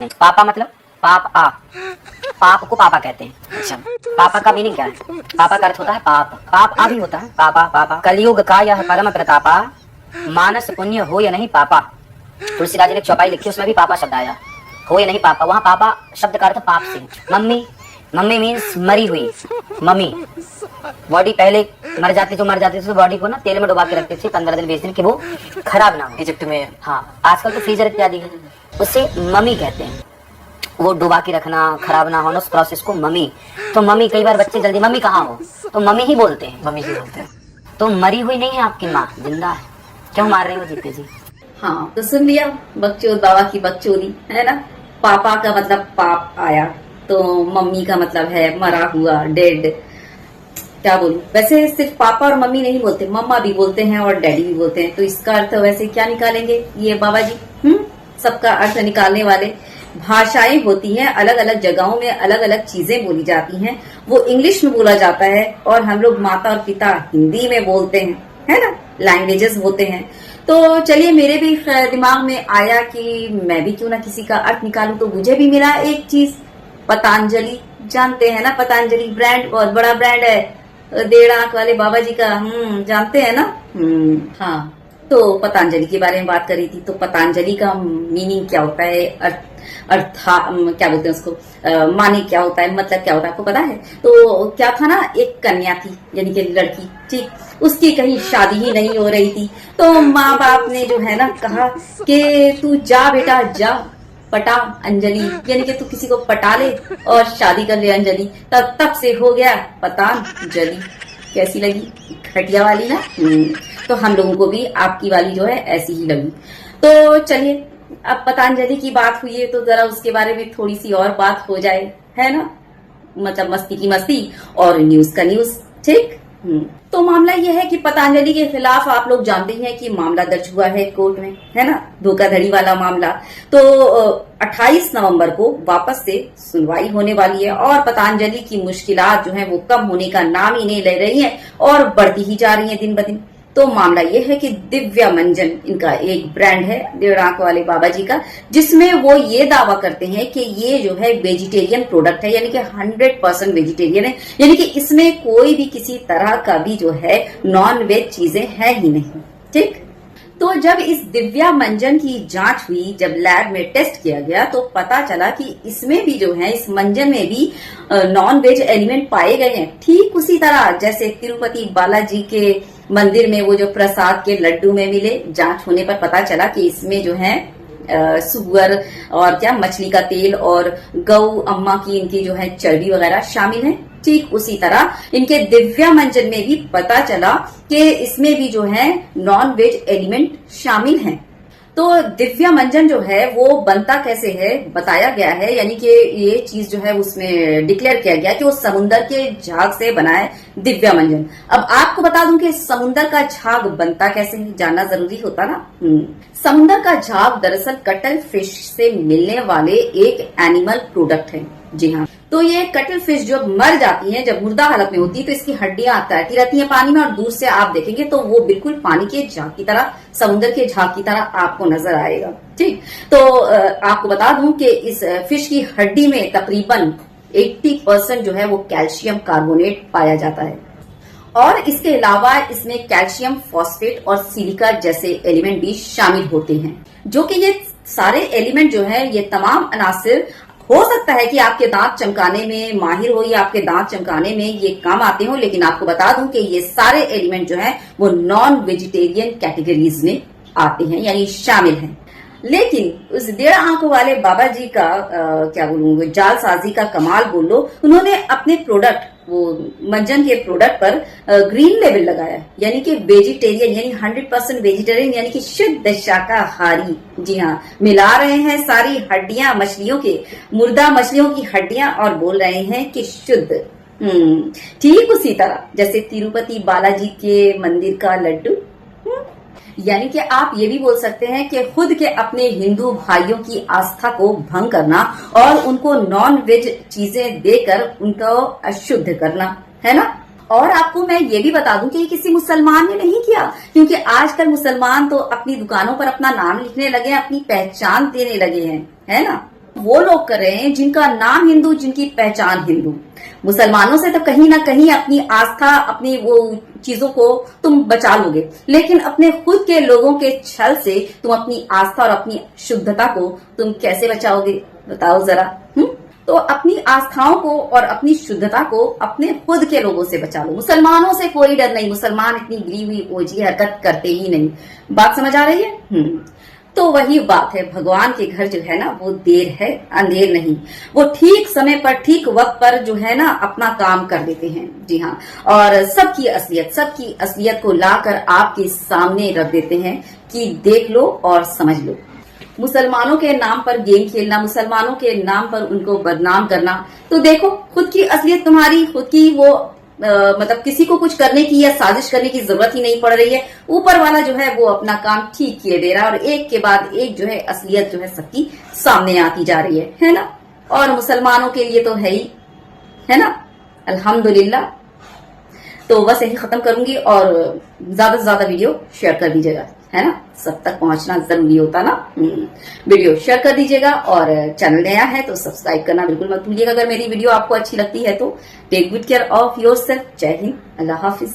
पापा मतलब पाप आ, पाप को पापा कहते हैं। अच्छा, पापा का मीनिंग क्या है? पापा का अर्थ होता है पाप, पाप आ भी होता है, पापा पापा। कलयुग का यह परम प्रतापा, मानस पुण्य हो या नहीं पापा। तुलसीदास जी ने चौपाई लिखी, उसमें भी पापा शब्द आया, हो या नहीं पापा। वहाँ पापा शब्द का अर्थ पाप से। मम्मी, मम्मी मीन्स मरी हुई मम्मी। बॉडी पहले मर जाती थी तो बॉडी को ना तेल में डुबा के रखते थे 15 दिन 20 दिन कि वो खराब ना हो। इजिप्ट में हाँ, आजकल तो फ्रीजर इत्यादि है, उसे मम्मी कहते हैं। वो डुबा के रखना, खराब ना होना, उस प्रोसेस को मम्मी। तो मम्मी, कई बार बच्चे जल्दी मम्मी कहाँ हो तो मम्मी ही बोलते हैं, मम्मी ही बोलते हैं। तो मरी हुई नहीं है आपकी माँ, जिंदा है। क्यों मार रही हो जीते जी? हाँ, तो सुन लिया बकचोद बाबा की बकचोदी, है ना। पापा का मतलब पाप आया, तो मम्मी का मतलब है मरा हुआ, डेड। क्या बोलूं, वैसे सिर्फ पापा और मम्मी नहीं बोलते, मम्मा भी बोलते हैं और डैडी भी बोलते हैं। तो इसका अर्थ वैसे क्या निकालेंगे ये बाबा जी? सबका अर्थ निकालने वाले। भाषाएं होती हैं, अलग अलग जगहों में अलग अलग चीजें बोली जाती हैं। वो इंग्लिश में बोला जाता है और हम लोग माता और पिता हिंदी में बोलते हैं, है ना। लैंग्वेजेस होते हैं। तो चलिए, मेरे भी दिमाग में आया कि मैं भी क्यों ना किसी का अर्थ निकालूं। तो मुझे भी मिला एक चीज, पतंजलि। जानते हैं ना पतंजलि ब्रांड, बहुत बड़ा ब्रांड है, 1.5 आंख वाले बाबा जी का। जानते हैं ना। हाँ, तो पतंजलि के बारे में बात करी थी। तो पतंजलि का मीनिंग क्या होता है, क्या बोलते हैं उसको, माने क्या होता है, मतलब क्या होता है, आपको पता है? तो क्या था ना, एक कन्या थी, यानी कि लड़की, ठीक, उसकी कहीं शादी ही नहीं हो रही थी। तो माँ बाप ने जो है ना कहा कि तू जा बेटा जा, पटा अंजलि, यानी कि तू किसी को पटा ले और शादी कर ले अंजलि। तब से हो गया पतंजलि। कैसी लगी? घटिया वाली ना। तो हम लोगों को भी आपकी वाली जो है ऐसी ही लगी। तो चलिए, अब पतंजलि की बात हुई है तो जरा उसके बारे में थोड़ी सी और बात हो जाए, है ना। मतलब मस्ती की मस्ती और न्यूज का न्यूज, ठीक। तो मामला यह है कि पतंजलि के खिलाफ आप लोग जानते हैं कि मामला दर्ज हुआ है कोर्ट में, है ना, धोखाधड़ी वाला मामला। तो 28 नवंबर को वापस से सुनवाई होने वाली है और पतंजलि की मुश्किलात जो है वो कम होने का नाम ही नहीं ले रही है और बढ़ती ही जा रही है दिन ब दिन। तो मामला यह है कि दिव्या मंजन, इनका एक ब्रांड है 1.5 आंख वाले बाबा जी का, जिसमें वो ये दावा करते हैं कि ये जो है वेजिटेरियन प्रोडक्ट है, यानी कि 100% वेजिटेरियन है, यानी कि इसमें कोई भी किसी तरह का भी जो है नॉन वेज चीजें है ही नहीं, ठीक। तो जब इस दिव्या मंजन की जांच हुई, जब लैब में टेस्ट किया गया, तो पता चला कि इसमें भी जो है, इस मंजन में भी नॉन वेज एलिमेंट पाए गए हैं। ठीक उसी तरह जैसे तिरुपति बालाजी के मंदिर में वो जो प्रसाद के लड्डू में मिले, जांच होने पर पता चला कि इसमें जो है सुअर और क्या मछली का तेल और गौ अम्मा की इनकी जो है चर्बी वगैरह शामिल है। ठीक उसी तरह इनके दिव्या मंजन में भी पता चला कि इसमें भी जो है नॉन वेज एलिमेंट शामिल हैं। तो दिव्या मंजन जो है वो बनता कैसे है बताया गया है, यानी कि ये चीज जो है उसमें डिक्लेयर किया गया कि वो समुंदर के झाग से बना है दिव्या मंजन। अब आपको बता दूं कि समुंदर का झाग बनता कैसे है, जानना जरूरी होता ना। समुंदर का झाग दरअसल कटल फिश से मिलने वाले एक एनिमल प्रोडक्ट है। जी हाँ, तो ये कटल फिश जब मर जाती है, जब मुर्दा हालत में होती है, तो इसकी हड्डियां तैरती रहती हैं पानी में और दूर से आप देखेंगे तो वो बिल्कुल पानी के झाग की तरह, समुद्र के झाग की तरह आपको नजर आएगा, ठीक। तो आपको बता दूं कि इस फिश की हड्डी में तकरीबन 80% जो है वो कैल्शियम कार्बोनेट पाया जाता है और इसके अलावा इसमें कैल्शियम फॉस्फेट और सिलिका जैसे एलिमेंट भी शामिल होते हैं, जो कि ये सारे एलिमेंट जो है, ये तमाम अनासिर हो सकता है कि आपके दांत चमकाने में माहिर हो या आपके दांत चमकाने में ये काम आते हो, लेकिन आपको बता दूं कि ये सारे एलिमेंट जो है वो नॉन वेजिटेरियन कैटेगरीज में आते हैं, यानी शामिल हैं। लेकिन उस 1.5 आंख वाले बाबा जी का क्या बोलूं, जालसाजी का कमाल बोल लो, उन्होंने अपने प्रोडक्ट, वो मंजन के प्रोडक्ट पर ग्रीन लेबल लगाया, यानी कि वेजिटेरियन, यानी 100% वेजिटेरियन, यानी कि शुद्ध शाकाहारी। जी हाँ, मिला रहे हैं सारी हड्डियां मछलियों के, मुर्दा मछलियों की हड्डियां, और बोल रहे हैं कि शुद्ध। ठीक उसी तरह जैसे तिरुपति बालाजी के मंदिर का लड्डू, यानी कि आप ये भी बोल सकते हैं कि खुद के अपने हिंदू भाइयों की आस्था को भंग करना और उनको नॉन वेज चीजें देकर उनको अशुद्ध करना, है ना। और आपको मैं ये भी बता दूं कि ये किसी मुसलमान ने नहीं किया, क्योंकि आजकल मुसलमान तो अपनी दुकानों पर अपना नाम लिखने लगे हैं, अपनी पहचान देने लगे हैं, है ना। वो लोग कर रहे हैं जिनका नाम हिंदू, जिनकी पहचान हिंदू। मुसलमानों से तो कहीं ना कहीं अपनी आस्था, अपनी वो चीजों को तुम बचा लोगे, लेकिन अपने खुद के लोगों के छल से तुम अपनी आस्था और अपनी शुद्धता को तुम कैसे बचाओगे, बताओ जरा। तो अपनी आस्थाओं को और अपनी शुद्धता को अपने खुद के लोगों से बचा लो। मुसलमानों से कोई डर नहीं, मुसलमान इतनी गिरी हुई ओझी हरकत करते ही नहीं। बात समझ आ रही है? तो वही बात है, भगवान के घर जो है ना वो देर है अंधेर नहीं, वो ठीक समय पर ठीक वक्त पर जो है ना अपना काम कर देते हैं। जी हाँ, और सबकी असलियत को लाकर आपके सामने रख देते हैं कि देख लो और समझ लो। मुसलमानों के नाम पर गेम खेलना, मुसलमानों के नाम पर उनको बदनाम करना, तो देखो खुद की असलियत तुम्हारी, खुद की वो मतलब किसी को कुछ करने की या साजिश करने की जरूरत ही नहीं पड़ रही है। ऊपर वाला जो है वो अपना काम ठीक किए दे रहा है और एक के बाद एक जो है असलियत जो है सबकी सामने आती जा रही है ना। और मुसलमानों के लिए तो है ही, है ना, अल्हम्दुलिल्लाह। तो बस यही खत्म करूंगी और ज्यादा से ज्यादा वीडियो शेयर कर दीजिएगा, है ना, सब तक पहुंचना जरूरी होता ना। वीडियो शेयर कर दीजिएगा और चैनल नया है तो सब्सक्राइब करना बिल्कुल मत भूलिएगा। अगर मेरी वीडियो आपको अच्छी लगती है तो take good care of yourself. जय हिंद, अल्लाह हाफिज।